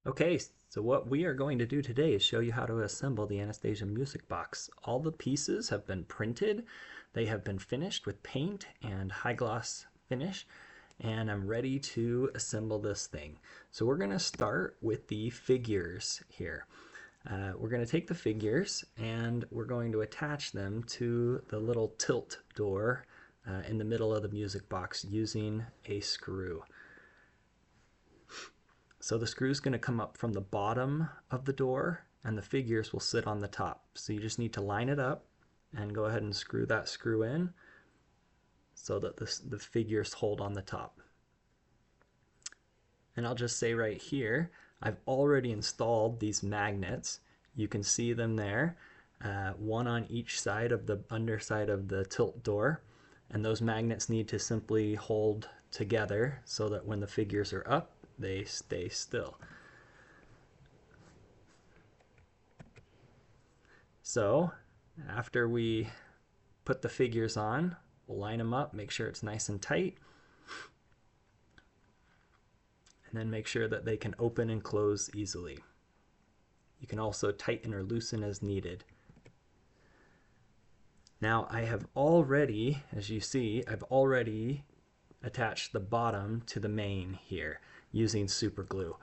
Okay, so what we are going to do today is show you how to assemble the Anastasia music box. All the pieces have been printed, they have been finished with paint and high gloss finish, and I'm ready to assemble this thing. So we're going to start with the figures here. We're going to take the figures and we're going to attach them to the little tilt door in the middle of the music box using a screw. So the screw is going to come up from the bottom of the door and the figures will sit on the top. So you just need to line it up and go ahead and screw that screw in so that the figures hold on the top. And I'll just say right here, I've already installed these magnets. You can see them there, one on each side of the underside of the tilt door. And those magnets need to simply hold together so that when the figures are up, they stay still. So after we put the figures on, we'll line them up, make sure it's nice and tight, and then make sure that they can open and close easily. You can also tighten or loosen as needed. Now I have already, as you see, I've already attached the bottom to the main here using super glue.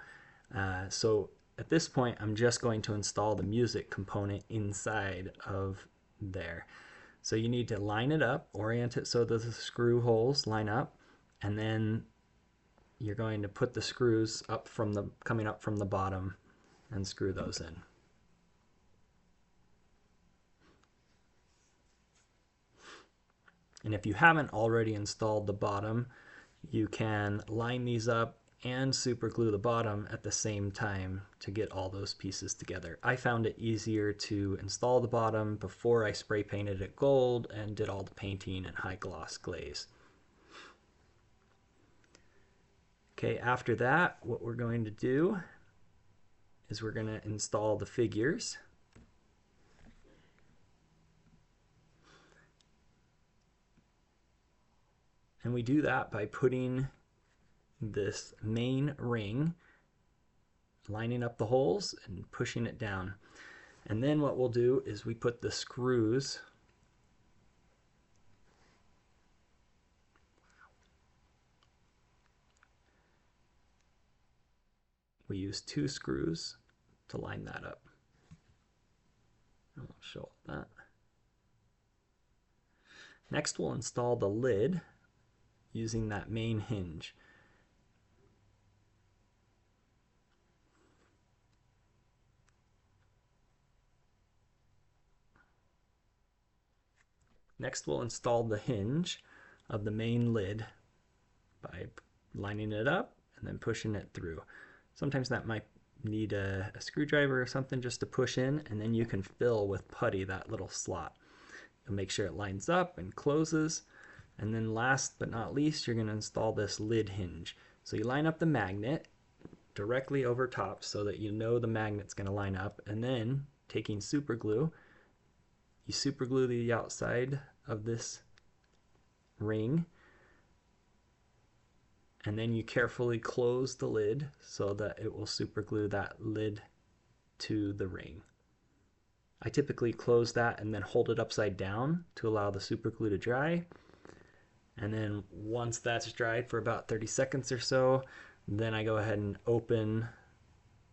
So at this point, I'm just going to install the music component inside of there. So you need to line it up, orient it so that the screw holes line up, and then you're going to put the screws up from coming up from the bottom and screw those in. And if you haven't already installed the bottom, you can line these up and super glue the bottom at the same time to get all those pieces together. I found it easier to install the bottom before I spray painted it gold and did all the painting and high gloss glaze. Okay, after that, what we're going to do is we're going to install the figures. And we do that by putting this main ring, lining up the holes and pushing it down. And then what we'll do is we put the screws we use 2 screws to line that up. I'll show that. Next we'll install the lid using that main hinge. Next we'll install the hinge of the main lid by lining it up and then pushing it through. Sometimes that might need a screwdriver or something just to push in, and then you can fill with putty that little slot. You'll make sure it lines up and closes. And then last but not least, you're going to install this lid hinge. So you line up the magnet directly over top so that you know the magnet's going to line up, and then taking super glue, you super glue the outside of this ring, and then you carefully close the lid so that it will super glue that lid to the ring. I typically close that and then hold it upside down to allow the super glue to dry. And then once that's dried for about 30 seconds or so, then I go ahead and open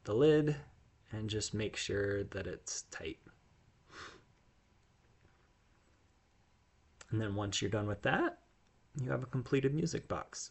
the lid and just make sure that it's tight. And then once you're done with that, you have a completed music box.